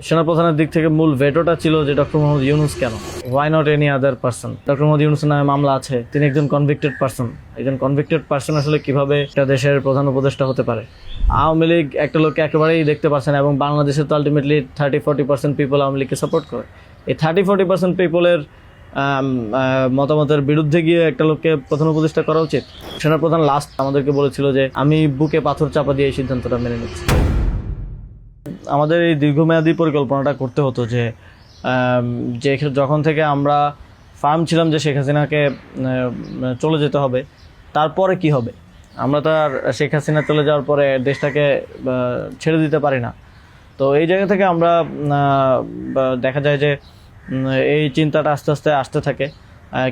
সেনাপ্রধানের দিক থেকে মূল ভেটোটা ছিল যে ডক্টর মোহাম্মদ ইউনূস কেন, why not any other person. Doctor Mohammad ইউনূসের নামে মামলা আছে, তিনি একজন কনভিক্টেড পারসন। একজন কনভিক্টেড পারসন আসলে কিভাবে একটা দেশের প্রধান উপদেষ্টা হতে পারে? আওয়ামী লীগ একটা লোককে একেবারেই দেখতে পারছে না, এবং বাংলাদেশের তো আলটিমেটলি 30-40% পিপল আওয়ামী লীগকে সাপোর্ট করে। এই 30-40% পিপলের মতামতের বিরুদ্ধে গিয়ে একটা লোককে প্রধান উপদেষ্টা করা উচিত? সেনাপ্রধান লাস্ট আমাদেরকে বলেছিল যে আমি বুকে পাথর চাপা দিয়ে এই সিদ্ধান্তটা মেনে নিচ্ছি। আমাদের এই দীর্ঘমেয়াদী পরিকল্পনাটা করতে হতো যে যখন থেকে আমরা ফার্ম ছিলাম যে শেখ হাসিনাকে চলে যেতে হবে, তারপরে কি হবে? আমরা তো আর শেখ হাসিনা চলে যাওয়ার পরে দেশটাকে ছেড়ে দিতে পারি না। তো এই জায়গা থেকে আমরা দেখা যায় যে এই চিন্তাটা আস্তে আস্তে আসতে থাকে,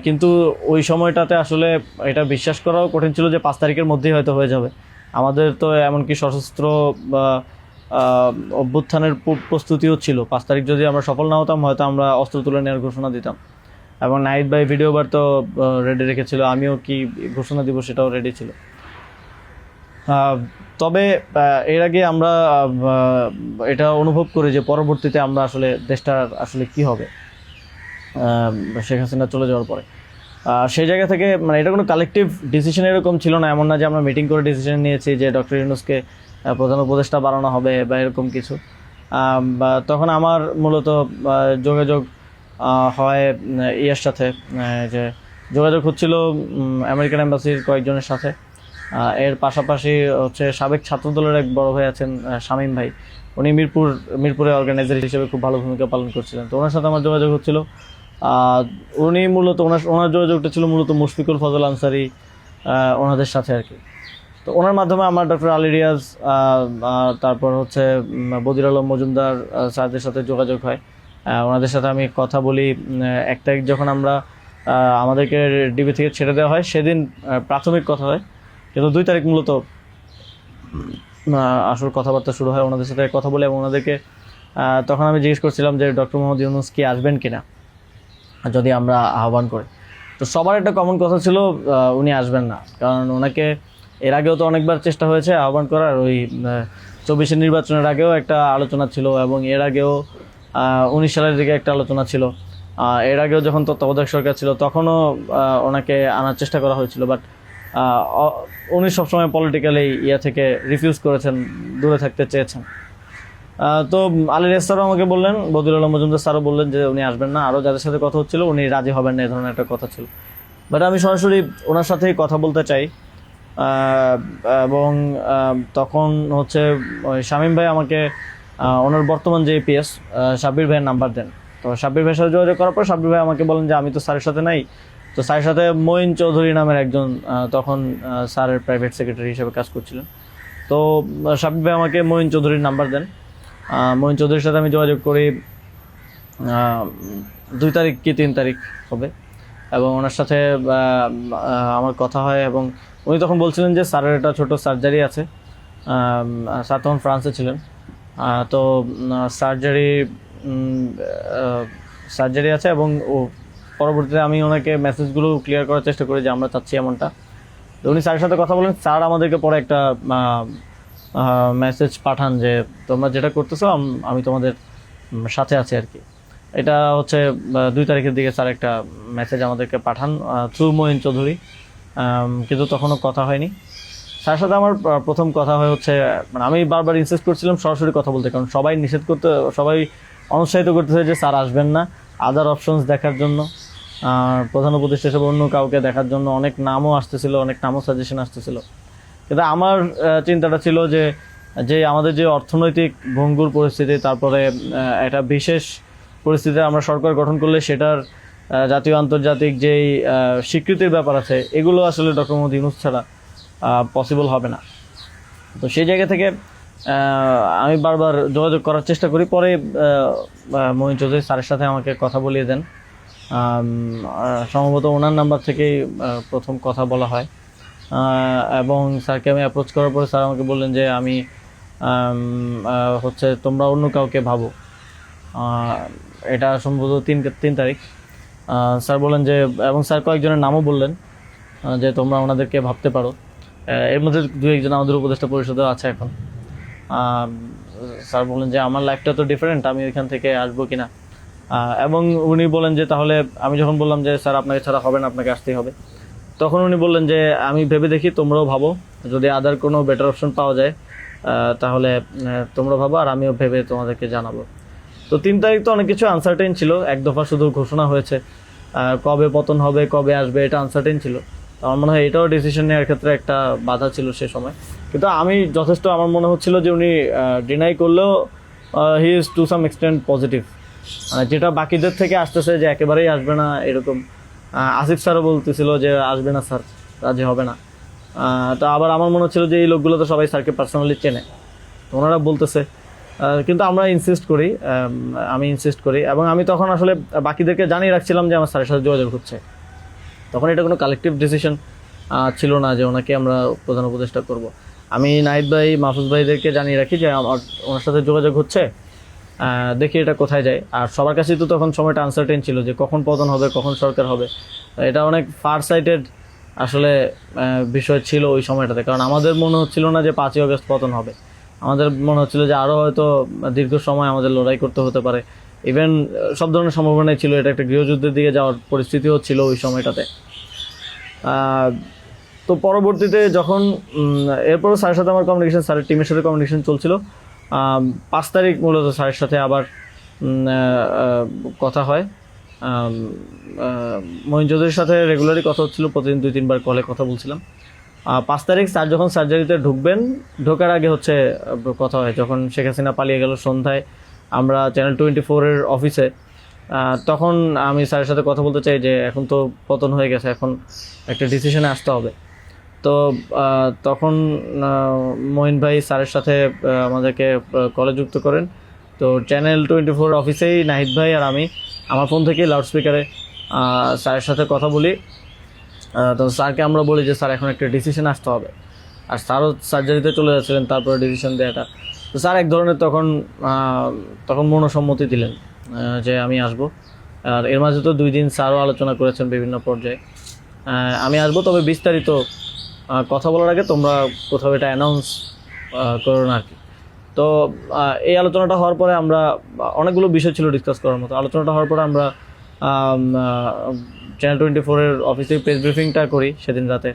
কিন্তু ওই সময়টাতে আসলে এটা বিশ্বাস করাও কঠিন ছিল যে 5 তারিখের মধ্যেই হয়তো হয়ে যাবে। আমাদের তো এমনকি সশস্ত্র অভ্যুত্থানের প্রস্তুতিও ছিল। 5 তারিখ যদি আমরা সফল না হতাম, হয়তো আমরা অস্ত্র তুলে নেওয়ার ঘোষণা দিতাম, এবং নাইট বাই ভিডিও বার তো রেডি রেখেছিল, আমিও কি ঘোষণা দিব সেটাও রেডি ছিল। তবে এর আগে আমরা এটা অনুভব করি যে পরবর্তীতে আমরা আসলে দেশটার আসলে কি হবে শেখ হাসিনা চলে যাওয়ার পরে। সেই জায়গা থেকে মানে এটা কোনো কালেকটিভ ডিসিশন এরকম ছিল না, এমন না যে আমরা মিটিং করে ডিসিশন নিয়েছি যে ডক্টর ইউনূসকে প্রধান উপদেষ্টা বানানো হবে বা এরকম কিছু। তখন আমার মূলত যোগাযোগ হয় ইয়ের সাথে, যে যোগাযোগ হচ্ছিল আমেরিকান এম্বাসির কয়েকজনের সাথে। এর পাশাপাশি হচ্ছে সাবেক ছাত্রদলের এক বড় ভাই আছেন শামীম ভাই, উনি মিরপুরে অর্গানাইজার হিসেবে খুব ভালো ভূমিকা পালন করছিলেন। তো ওনার সাথে আমার যোগাযোগ হচ্ছিল। উনি মূলত ওনার যোগাযোগটা ছিল মূলত মুশফিকুল ফজল আনসারি ওনাদের সাথে আর কি। তো ওনার মাধ্যমে আমার ডক্টর আলী রিয়াজ, তারপর হচ্ছে বদির আলম মজুমদার স্যারদের সাথে যোগাযোগ হয়। ওনাদের সাথে আমি কথা বলি। 1 তারিখ যখন আমরা আমাদেরকে ডিবি থেকে ছেড়ে দেওয়া হয়, সেদিন প্রাথমিক কথা হয়, কিন্তু 2 তারিখ মূলত আসল কথাবার্তা শুরু হয়। ওনাদের সাথে কথা বলে এবং ওনাদেরকে তখন আমি জিজ্ঞেস করছিলাম যে ডক্টর মোহাম্মদ ইউনূস কি আসবেন কিনা যদি আমরা আহ্বান করি। তো সবার একটা কমন কথা ছিল উনি আসবেন না, কারণ ওনাকে এর আগেও তো অনেকবার চেষ্টা হয়েছে আহ্বান করার। ওই 24-এর নির্বাচনের আগেও একটা আলোচনা ছিল, এবং এর আগেও 19 সালের দিকে একটা আলোচনা ছিল। এর আগেও যখন তত্ত্বাবধায়ক সরকার ছিল তখনও ওনাকে আনার চেষ্টা করা হয়েছিল, বাট উনি সবসময় পলিটিক্যালি থেকে রিফিউজ করেছেন, দূরে থাকতে চেয়েছেন। তো আলী রিয়াজ স্যারও আমাকে বললেন, বদির আলম মজুমদার স্যারও বললেন যে উনি আসবেন না, আরও যাদের সাথে কথা হচ্ছিল উনি রাজি হবেন না, এই ধরনের একটা কথা ছিল। বাট আমি সরাসরি ওনার সাথেই কথা বলতে চাই, এবং তখন হচ্ছে ওই শামীম ভাই আমাকে ওনার বর্তমান যে এপিএস সাব্বির ভাইয়ের নাম্বার দেন। তো সাব্বির ভাইয়ের সাথে যোগাযোগ করার পর সাব্বির ভাই আমাকে বলেন যে আমি তো স্যারের সাথে নাই। তো স্যারের সাথে মঈন চৌধুরী নামের একজন তখন স্যারের প্রাইভেট সেক্রেটারি হিসেবে কাজ করছিলেন। তো সাব্বির ভাই আমাকে মঈন চৌধুরীর নাম্বার দেন। মঈন চৌধুরীর সাথে আমি যোগাযোগ করি 2 তারিখ কি 3 তারিখ হবে, এবং ওনার সাথে আমার কথা হয়। এবং উনি তখন বলছিলেন যে স্যারের একটা ছোটো সার্জারি আছে। স্যার তখন ফ্রান্সে ছিলেন। তো সার্জারি আছে, এবং পরবর্তীতে আমি ওনাকে মেসেজগুলো ক্লিয়ার করার চেষ্টা করি যে আমরা চাচ্ছি এমনটা। তো উনি স্যারের সাথে কথা বলেন। স্যার আমাদেরকে পরে একটা মেসেজ পাঠান যে তোমরা যেটা করতেছো আমি তোমাদের সাথে আছি আর কি। এটা হচ্ছে 2 তারিখের দিকে স্যার একটা মেসেজ আমাদেরকে পাঠান থ্রু মঈন চৌধুরী, কিন্তু তখনও কথা হয়নি। স্যারের সাথে আমার প্রথম কথা হয় হচ্ছে, মানে আমি বারবার ইনসিস্ট করছিলাম সরাসরি কথা বলতে, কারণ সবাই অনুৎসাহিত করতেছে যে স্যার আসবেন না, আদার অপশনস দেখার জন্য, প্রধান উপদেষ্টা হিসেবে অন্য কাউকে দেখার জন্য অনেক নামও আসতেছিল, অনেক নামও সাজেশন আসতেছিল। কিন্তু আমার চিন্তাটা ছিল যে আমাদের যে অর্থনৈতিক ভঙ্গুর পরিস্থিতি, তারপরে একটা বিশেষ পরিস্থিতিতে আমরা সরকার গঠন করলে সেটার জাতীয় আন্তর্জাতিক যেই স্বীকৃতির ব্যাপার আছে, এগুলো আসলে ডক্টর মোহাম্মদ ইউনূস ছাড়া পসিবল হবে না। তো সেই জায়গা থেকে আমি বারবার যোগাযোগ করার চেষ্টা করি। পরে মঈন চৌধুরী স্যারের সাথে আমাকে কথা বলিয়ে দেন। সম্ভবত ওনার নাম্বার থেকেই প্রথম কথা বলা হয়, এবং স্যারকে আমি অ্যাপ্রোচ করার পরে স্যার আমাকে বললেন যে আমি হচ্ছে তোমরা অন্য কাউকে ভাবো। এটা সম্ভবত 3 তারিখ। স্যার বললেন যে, এবং স্যার কয়েকজনের নামও বললেন যে তোমরা ওনাদেরকে ভাবতে পারো। এর মধ্যে 2-1 জন আমাদের উপদেষ্টা পরিষদেও আছে এখন। স্যার বলেন যে আমার লাইফটা তো ডিফারেন্ট, আমি ওইখান থেকে আসবো কিনা। এবং উনি বলেন যে তাহলে, আমি যখন বললাম যে স্যার আপনাকে ছাড়া হবে না, আপনাকে আসতেই হবে, তখন উনি বললেন যে আমি ভেবে দেখি, তোমরাও ভাবো, যদি আদার কোনো বেটার অপশন পাওয়া যায় তাহলে তোমরা ভাবো, আর আমিও ভেবে তোমাদেরকে জানাবো। তো 3 তারিখ তো অনেক কিছু আনসার্টেন ছিল, এক দফা শুধু ঘোষণা হয়েছে, কবে পতন হবে, কবে আসবে, এটা আনসার্টেন ছিল। তো আমার মনে হয় এটাও ডিসিশন নেওয়ার ক্ষেত্রে একটা বাধা ছিল সে সময়। কিন্তু আমি যথেষ্ট, আমার মনে হচ্ছিল যে উনি ডিনাই করলেও he is to some extent positive, মানে যেটা বাকিদের থেকে আসতেছে যে একেবারেই আসবে না এরকম। আসিফ স্যারও বলতেছিল যে আসবে না স্যার, রাজি হবে না। তো আবার আমার মনে হচ্ছিল যে এই লোকগুলো তো সবাই স্যারকে পার্সোনালি চেনে, তো ওনারা বলতেছে, কিন্তু আমরা ইনসিস্ট করি, আমি ইনসিস্ট করি, এবং আমি তখন আসলে বাকিদেরকে জানিয়ে রাখছিলাম যে আমার স্যারের সাথে যোগাযোগ হচ্ছে। তখন এটা কোনো কালেকটিভ ডিসিশন ছিল না যে ওনাকে আমরা প্রধান উপদেষ্টা করব। আমি নাহিদ ভাই, মাহফুজ ভাইদেরকে জানিয়ে রাখি যে আমার ওনার সাথে যোগাযোগ হচ্ছে, দেখি এটা কোথায় যায়। আর সবার কাছেই তো তখন সময়টা আনসার্টেন ছিল যে কখন পতন হবে, কখন সরকার হবে। এটা অনেক ফার সাইটেড আসলে বিষয় ছিল ওই সময়টাতে, কারণ আমাদের মনে হচ্ছিল না যে 5ই আগস্ট পতন হবে, আমাদের মনে হচ্ছিল যে আরও হয়তো দীর্ঘ সময় আমাদের লড়াই করতে হতে পারে। ইভেন সব ধরনের সম্ভাবনাই ছিল, এটা একটা গৃহযুদ্ধের দিকে যাওয়ার পরিস্থিতিও ছিল ওই সময়টাতে। তো পরবর্তীতে যখন এরপরও স্যারের সাথে আমার কমিউনিকেশন, স্যারের টিমের সাথে কমিউনিকেশন চলছিল। 5 তারিখ মূলত স্যারের সাথে আবার কথা হয়। মঈন চৌধুরীর সাথে রেগুলারই কথা হচ্ছিল, প্রতিদিন 2-3 বার কলে কথা বলছিলাম। 5 তারিখ স্যার যখন সার্জারিতে ঢুকবেন, ঢোকার আগে হচ্ছে কথা হয়, যখন শেখ হাসিনা পালিয়ে গেল সন্ধ্যায় আমরা চ্যানেল 24-এর অফিসে। তখন আমি স্যারের সাথে কথা বলতে চাই যে এখন তো পতন হয়ে গেছে, এখন একটা ডিসিশনে আসতে হবে। তো তখন মঈন ভাই স্যারের সাথে আমাদেরকে কলে যুক্ত করেন। তো চ্যানেল 24 অফিসেই নাহিদ ভাই আর আমি আমার ফোন থেকে লাউডস্পিকারে স্যারের সাথে কথা বলি। তো স্যারকে আমরা বলি যে স্যার এখন একটা ডিসিশন আসতে হবে, আর স্যারও সার্জারিতে চলে যাচ্ছিলেন তারপরে ডিসিশন দেওয়াটা। তো স্যার এক ধরনের তখন মনোসম্মতি দিলেন যে আমি আসব। আর এর মাঝে তো 2 দিন স্যারও আলোচনা করেছেন বিভিন্ন পর্যায়ে, আমি আসবো, তবে বিস্তারিত কথা বলার আগে তোমরা কোথাও এটা অ্যানাউন্স করো না আর কি। তো এই আলোচনাটা হওয়ার পরে আমরা, অনেকগুলো বিষয় ছিল ডিসকাস করার মতো, আলোচনাটা হওয়ার পরে আমরা চ্যানেল 24-এর অফিসে প্রেস ব্রিফিংটা করি সেদিন রাতে,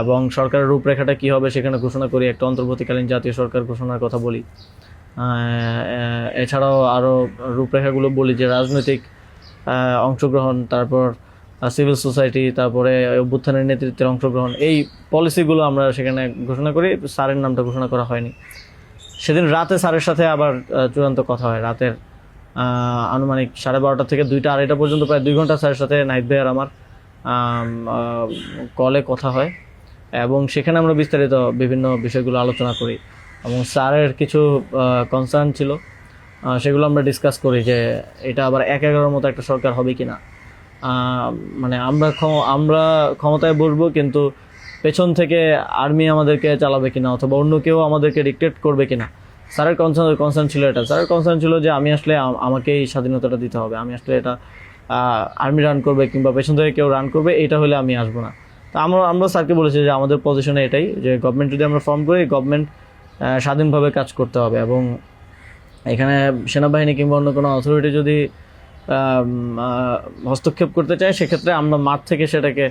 এবং সরকারের রূপরেখাটা কী হবে সেখানে ঘোষণা করি, একটা অন্তর্বর্তীকালীন জাতীয় সরকার ঘোষণার কথা বলি। এছাড়াও আরও রূপরেখাগুলো বলি যে রাজনৈতিক অংশগ্রহণ, তারপর সিভিল সোসাইটি, তারপরে অভ্যুত্থানের নেতৃত্বের অংশগ্রহণ, এই পলিসিগুলো আমরা সেখানে ঘোষণা করি। স্যারের নামটা ঘোষণা করা হয়নি। সেদিন রাতে স্যারের সাথে আবার চূড়ান্ত কথা হয়, রাতের আনুমানিক 12:30 থেকে 2টা-2:30 পর্যন্ত প্রায় 2 ঘন্টা স্যারের সাথে নাহিদ ভাই আর আমার কলে কথা হয়, এবং সেখানে আমরা বিস্তারিত বিভিন্ন বিষয়গুলো আলোচনা করি, এবং স্যারের কিছু কনসার্ন ছিল সেগুলো আমরা ডিসকাস করি যে এটা আবার 1-11 মতো একটা সরকার হবে কিনা, মানে আমরা ক্ষমতায় বসবো কিন্তু পেছন থেকে আর্মি আমাদেরকে চালাবে কিনা, অথবা অন্য কেউ আমাদেরকে ডিক্টেট করবে কিনা। স্যারের কনসার্ন ছিল এটা। স্যারের কনসার্ন ছিল যে আমি আসলে আমাকেই স্বাধীনতাটা দিতে হবে, আমি আসলে এটা আর্মি রান করবে কিংবা পেছন থেকে কেউ রান করবে, এটা হলে আমি আসবো না। তো আমরা স্যারকে বলেছি যে আমাদের পজিশনে এটাই, যে গভর্নমেন্ট যদি আমরা ফর্ম করি, গভর্নমেন্ট স্বাধীনভাবে কাজ করতে হবে, এবং এখানে সেনাবাহিনী কিংবা অন্য কোনো অথরিটি যদি হস্তক্ষেপ করতে চায়, সেক্ষেত্রে আমরা মাঠ থেকে সেটাকে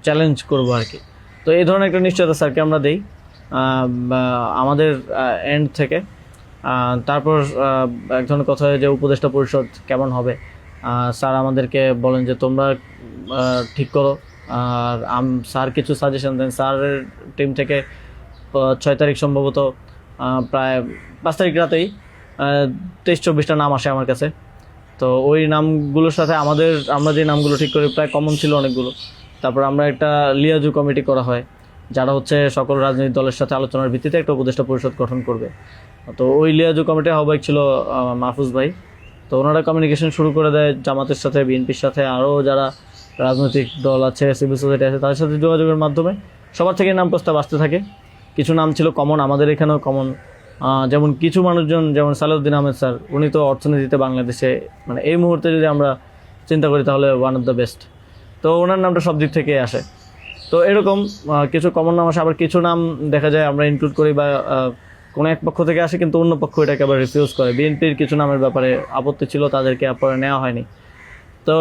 চ্যালেঞ্জ করবো আর কি। তো এই ধরনের একটা নিশ্চয়তা স্যারকে আমরা দেই আমাদের এন্ড থেকে। তারপর এক ধরনের কথা হয় যে উপদেষ্টা পরিষদ কেমন হবে, স্যার আমাদেরকে বলেন যে তোমরা ঠিক করো, আর স্যার কিছু সাজেশন দেন। স্যারের টিম থেকে 6 তারিখ সম্ভবত প্রায় 5 তারিখ রাতেই 23-24টা নাম আসে আমার কাছে। তো ওই নামগুলোর সাথে আমরা যে নামগুলো ঠিক করি প্রায় কমন ছিল অনেকগুলো। তারপর আমরা একটা লিয়াজু কমিটি করা হয়, যারা হচ্ছে সকল রাজনৈতিক দলের সাথে আলোচনার ভিত্তিতে একটা উপদেষ্টা পরিষদ গঠন করবে। তো ওই লিয়াজু কমিটির আহ্বায়ক ছিল মাহফুজ ভাই। তো ওনারা কমিউনিকেশন শুরু করে দেয় জামাতের সাথে, বিএনপির সাথে, আরও যারা রাজনৈতিক দল আছে, সিভিল সোসাইটি আছে, তাদের সাথে যোগাযোগের মাধ্যমে সবার থেকে নাম প্রস্তাব আসতে থাকে। কিছু নাম ছিল কমন, আমাদের এখানেও কমন, যেমন কিছু মানুষজন, যেমন সালাউদ্দিন আহমেদ স্যার, উনি তো অর্থনীতিতে বাংলাদেশে মানে এই মুহূর্তে যদি আমরা চিন্তা করি তাহলে ওয়ান অফ দ্য বেস্ট। তো ওনার নামটা সব দিক থেকে আসে। তো এরকম কিছু কমন নাম আসে, আবার কিছু নাম দেখা যায় আমরা ইনক্লুড করি বা কোনো এক পক্ষ থেকে আসে কিন্তু অন্য পক্ষ এটাকে আবার রিফিউজ করে। বিএনপির কিছু নামের ব্যাপারে আপত্তি ছিল, তাদেরকে পরে নেওয়া হয়নি। তো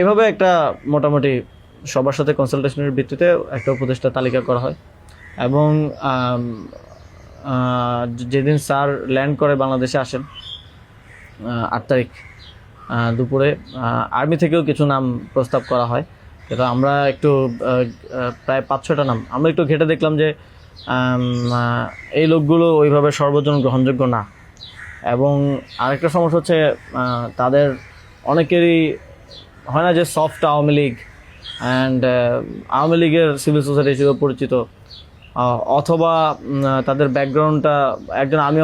এভাবে একটা মোটামুটি সবার সাথে কনসালটেশনের ভিত্তিতে একটা উপদেষ্টা তালিকা করা হয়। এবং যেদিন স্যার ল্যান্ড করে বাংলাদেশে আসেন 8 তারিখ দুপুরে, আর্মি থেকেও কিছু নাম প্রস্তাব করা হয়। কিন্তু আমরা একটু প্রায় 5-6টা নাম আমরা একটু ঘেটে দেখলাম যে এই লোকগুলো ওইভাবে সর্বজন গ্রহণযোগ্য না। এবং আরেকটা সমস্যা হচ্ছে তাদের অনেকেরই হয় না যে সফট আওয়ামী লীগ অ্যান্ড আওয়ামী লীগের সিভিল সোসাইটি হিসেবে পরিচিত, অথবা তাদের ব্যাকগ্রাউন্ডটা একজন আর্মি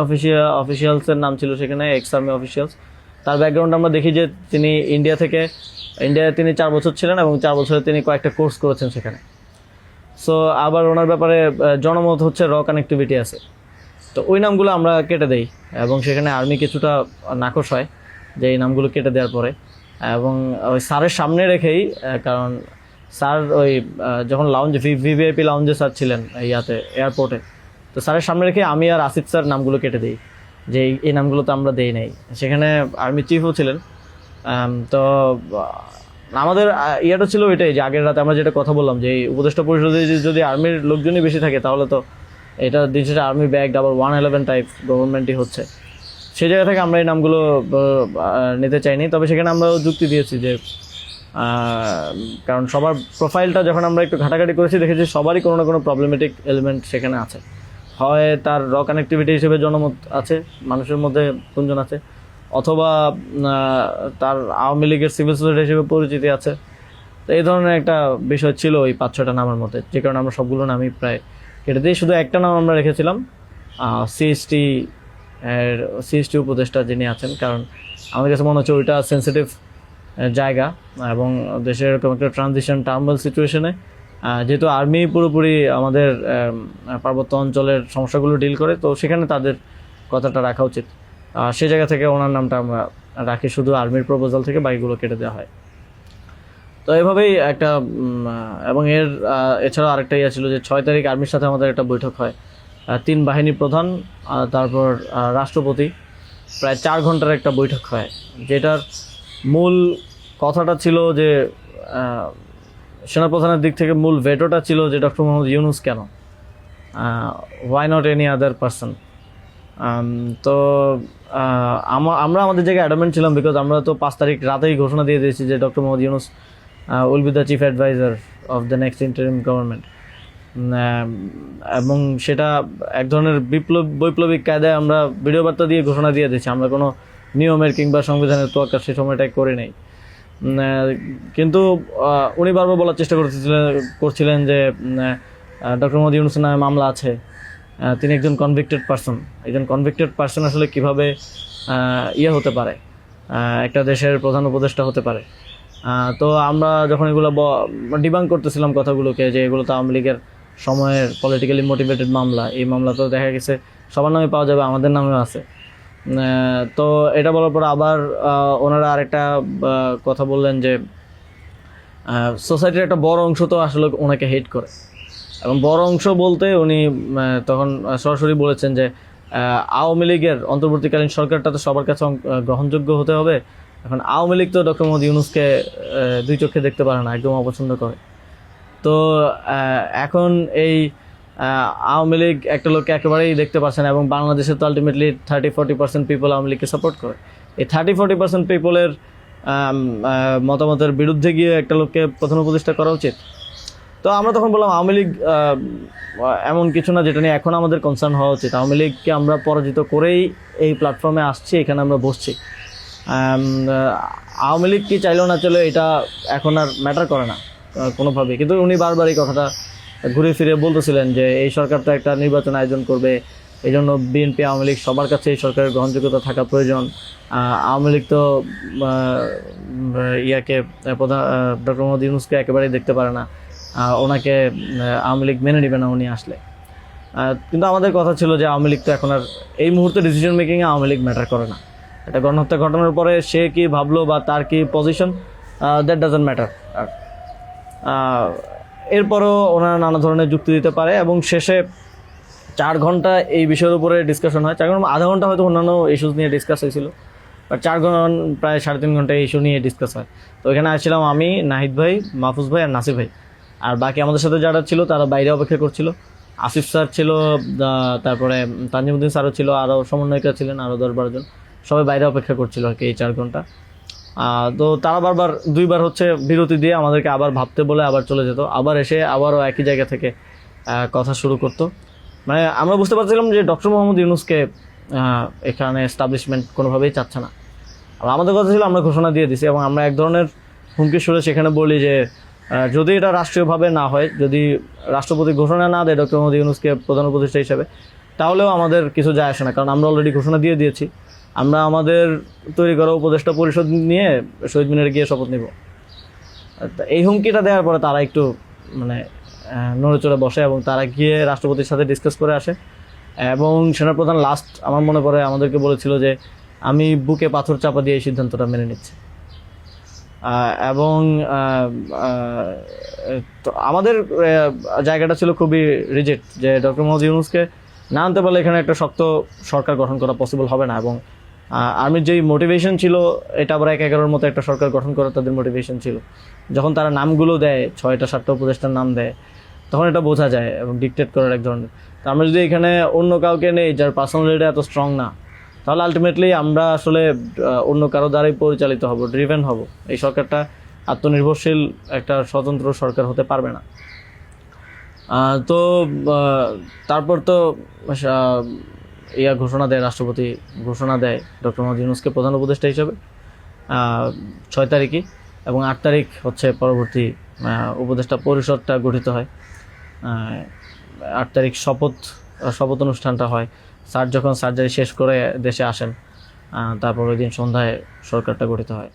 অফিসিয়ালসের নাম ছিল সেখানে, এক্স আর্মি অফিসিয়ালস। তার ব্যাকগ্রাউন্ড আমরা দেখি যে তিনি ইন্ডিয়ায় তিনি 4 বছর ছিলেন এবং 4 বছরে তিনি কয়েকটা কোর্স করেছেন সেখানে। সো আবার ওনার ব্যাপারে জনমত হচ্ছে কানেক্টিভিটি আছে। তো ওই নামগুলো আমরা কেটে দেই এবং সেখানে আর্মি কিছুটা নাকশ হয় যে এই নামগুলো কেটে দেওয়ার পরে। এবং ওই স্যারের সামনে রেখেই, কারণ স্যার ওই যখন ভিভিআইপি লাউঞ্জে স্যার ছিলেন এয়ারপোর্টে, তো স্যারের সামনে রেখে আমি আর আসিফ স্যার নামগুলো কেটে দিই যে এই নামগুলো তো আমরা দেই নাই। সেখানে আর্মি চিফও ছিলেন। তো আমাদের ইয়েটা ছিল এটাই যে আগের রাতে আমরা যেটা কথা বললাম যে এই উপদেষ্টা পরিষদে যদি আর্মির লোকজনই বেশি থাকে তাহলে তো এটা দিন শেষে আর্মি ব্যাগ আবার 111 টাইপ গভর্নমেন্টই হচ্ছে। সেই জায়গা থেকে আমরা এই নামগুলো নিতে চাইনি। তবে সেখানে আমরা যুক্তি দিয়েছি যে কারণ সবার প্রোফাইলটা যখন আমরা একটু ঘাটাঘাটি করেছি দেখেছি সবারই কোনো না কোনো প্রবলেমেটিক এলিমেন্ট সেখানে আছে। হয় তার কানেক্টিভিটি হিসেবে জনমত আছে, মানুষের মধ্যে গুঞ্জন আছে, অথবা তার আওয়ামী লীগের সিভিল সোসাইটি হিসেবে পরিচিতি আছে। তো এই ধরনের একটা বিষয় ছিল ওই 5-6টা নামের মধ্যে, যে কারণে আমরা সবগুলো নামই প্রায় কেটে দিয়ে শুধু একটা নাম আমরা রেখেছিলাম সিএসটি উপদেষ্টা যিনি আছেন। কারণ আমাদের কাছে মনে হচ্ছে ওইটা সেন্সিটিভ জায়গা এবং দেশের এরকম একটা ট্রানজিশন টার্মাল সিচুয়েশনে যেহেতু আর্মি পুরোপুরি আমাদের পার্বত্য অঞ্চলের সমস্যাগুলো ডিল করে, তো সেখানে তাদের কথাটা রাখা উচিত। সেই জায়গা থেকে ওনার নামটা আমরা রাখি, শুধু আর্মির প্রপোজাল থেকে বাকিগুলো কেটে দেওয়া হয়। তো এভাবেই একটা এবং এছাড়াও আরেকটা ইয়ে ছিল যে 6 তারিখ আর্মির সাথে আমাদের একটা বৈঠক হয়, 3 বাহিনী প্রধান তারপর রাষ্ট্রপতি, প্রায় 4 ঘন্টার একটা বৈঠক হয়। যেটার মূল কথাটা ছিল যে সেনাপ্রধানের দিক থেকে মূল ভেটোটা ছিল যে ডক্টর মোহাম্মদ ইউনূস কেন, why not any other person. তো আমরা আমাদের জায়গায় অ্যাডামেন্ট ছিলাম, বিকজ আমরা তো 5 তারিখ রাতেই ঘোষণা দিয়ে দিয়েছি যে doctor Mohammad Yunus will be the chief adviser of the next interim government. এবং সেটা এক ধরনের বৈপ্লবিক কায়দায় আমরা ভিডিও বার্তা দিয়ে ঘোষণা দিয়ে দিয়েছি, আমরা কোনো নিয়মের কিংবা সংবিধানের তোয়াক্কা সে সময়টাই করে নেই। কিন্তু উনি বারবার বলার চেষ্টা করছিলেন যে ডক্টর মোহাম্মদ ইউনূসের নামে মামলা আছে, তিনি একজন কনভিক্টেড পারসন। একজন কনভিক্টেড পারসন আসলে কীভাবে হতে পারে, একটা দেশের প্রধান উপদেষ্টা হতে পারে। তো আমরা যখন এগুলো ডিবাঙ্ক করতেছিলাম কথাগুলোকে যে এগুলো তো আওয়ামী লীগের সময়ের পলিটিক্যালি মোটিভেটেড মামলা, এই মামলা তো দেখা গেছে সবার নামে পাওয়া যাবে, আমাদের নামেও আছে। তো এটা বলার পর আবার ওনারা আরেকটা কথা বললেন যে সোসাইটির একটা বড় অংশ তো আসলে ওনাকে হেট করে, এবং বড় অংশ বলতে উনি তখন সরাসরি বলেছেন যে আওয়ামী লীগের অন্তর্বর্তীকালীন সরকারটা তো সবার কাছে গ্রহণযোগ্য হতে হবে। এখন আওয়ামী লীগ তো ডক্টর মোহাম্মদ ইউনূসকে 2 চোখে দেখতে পারে না, একদম অপছন্দ করে। তো এখন এই আওয়ামী লীগ একটা লোককে একেবারেই দেখতে পাচ্ছে না, এবং বাংলাদেশে তো আলটিমেটলি 30-40% পিপল আওয়ামী লীগকে সাপোর্ট করে। এই 30-40% পিপলের মতামতের বিরুদ্ধে গিয়ে একটা লোককে প্রধান উপদেষ্টা করা উচিত। তো আমরা তখন বললাম আওয়ামী লীগ এমন কিছু না যেটা নিয়ে এখন আমাদের কনসার্ন হওয়া উচিত। আওয়ামী লীগকে আমরা পরাজিত করেই এই প্ল্যাটফর্মে আসছি, এখানে আমরা বসছি। আওয়ামী লীগ কি চাইলেও না চলে এটা এখন আর ম্যাটার করে না কোনোভাবেই। কিন্তু উনি বারবার এই কথাটা ঘুরে ফিরে বলতেছিলেন যে এই সরকার তো একটা নির্বাচন আয়োজন করবে, এই জন্য বিএনপি আওয়ামী লীগ সবার কাছে এই সরকারের গ্রহণযোগ্যতা থাকা প্রয়োজন। আওয়ামী লীগ তো প্রধান ডক্টর মোহাম্মদ ইউনূসকে একেবারেই দেখতে পারে না, ওনাকে আওয়ামী লীগ মেনে নেবে না উনি আসলে। কিন্তু আমাদের কথা ছিল যে আওয়ামী লীগ তো এখন আর এই মুহূর্তে ডিসিশন মেকিংয়ে আওয়ামী লীগ ম্যাটার করে না। একটা গণহত্যা ঘটনার পরে সে কি ভাবলো বা তার কি পজিশন, দ্যাট ডাজন্ট ম্যাটার। এরপরও ওনারা নানা ধরনের যুক্তি দিতে পারে এবং শেষে 4 ঘন্টা এই বিষয়ের উপরে ডিসকাশন হয়। 4 ঘন্টা, আধা ঘন্টা হয়তো অন্যান্য ইস্যুস নিয়ে ডিসকাস হয়েছিল, বাট 4 ঘন্টা প্রায় 3.5 ঘন্টা ইস্যু নিয়ে ডিসকাস হয়। তো এখানে আসছিলাম আমি, নাহিদ ভাই, মাহফুজ ভাই আর নাসির ভাই। আর বাকি আমাদের সাথে যারা ছিল তারা বাইরে অপেক্ষা করছিল। আসিফ স্যার ছিল, তারপরে তানজিমুদ্দিন স্যারও ছিল, আরও সমন্বয়িকা ছিলেন আরও 10-12 জন, সবাই বাইরে অপেক্ষা করছিল আর কি এই 4 ঘন্টা। তো তারা বারবার 2বার হচ্ছে বিরতি দিয়ে আমাদেরকে আবার ভাবতে বলে আবার চলে যেত, আবার এসে আবারও একই জায়গা থেকে কথা শুরু করতো। মানে আমরা বুঝতে পারছিলাম যে ডক্টর মোহাম্মদ ইউনূসকে এখানে এস্টাবলিশমেন্ট কোনোভাবেই চাচ্ছে না। আর আমাদের কথা ছিল আমরা ঘোষণা দিয়ে দিছি এবং আমরা এক ধরনের হুমকি সুরে সেখানে বলি যে যদি এটা রাষ্ট্রীয়ভাবে না হয়, যদি রাষ্ট্রপতি ঘোষণা না দেয় ডক্টর মোহাম্মদ ইউনূসকে প্রধান উপদেষ্টা হিসেবে, তাহলেও আমাদের কিছু যায় আসে না, কারণ আমরা অলরেডি ঘোষণা দিয়ে দিয়েছি। আমরা আমাদের তৈরি করা উপদেষ্টা পরিষদ নিয়ে শহীদ মিনারে গিয়ে শপথ নিব। এই হুমকিটা দেওয়ার পরে তারা একটু মানে নড়ে চড়ে বসে এবং তারা গিয়ে রাষ্ট্রপতির সাথে ডিসকাস করে আসে। এবং সেনাপ্রধান লাস্ট আমার মনে পড়ে আমাদেরকে বলেছিল যে আমি বুকে পাথর চাপা দিয়ে এই সিদ্ধান্তটা মেনে নিচ্ছি। এবং তো আমাদের জায়গাটা ছিল খুবই রিজেক্ট যে ডক্টর মোহাম্মদ ইউনূসকে না আনতে পারলে এখানে একটা শক্ত সরকার গঠন করা পসিবল হবে না। এবং আর্মির যেই মোটিভেশন ছিল, এটা আবার 1-11-র মতো একটা সরকার গঠন করার তাদের মোটিভেশন ছিল। যখন তারা নামগুলো দেয়, 6টা-7টা উপদেষ্টার নাম দেয়, তখন এটা বোঝা যায় এবং ডিকটেট করার এক ধরনের। তো আমরা যদি এখানে অন্য কাউকে নেই যার পার্সোনালিটি এত স্ট্রং না, তাহলে আলটিমেটলি আমরা আসলে অন্য কারো দ্বারাই পরিচালিত হব, ড্রিভেন হব। এই সরকারটা আত্মনির্ভরশীল একটা স্বতন্ত্র সরকার হতে পারবে না। তো তারপর তো ঘোষণা দেয়, রাষ্ট্রপতি ঘোষণা দেয় ডক্টর মোহাম্মদ ইউনূসকে প্রধান উপদেষ্টা হিসেবে 6 তারিখে, এবং 8 তারিখ হচ্ছে পরবর্তী উপদেষ্টা পরিষদটা গঠিত হয়। 8 তারিখ শপথ অনুষ্ঠানটা হয়। স্যার যখন সার্জারি শেষ করে দেশে আসেন, তারপর ওই দিন সন্ধ্যায় সরকারটা গঠিত হয়।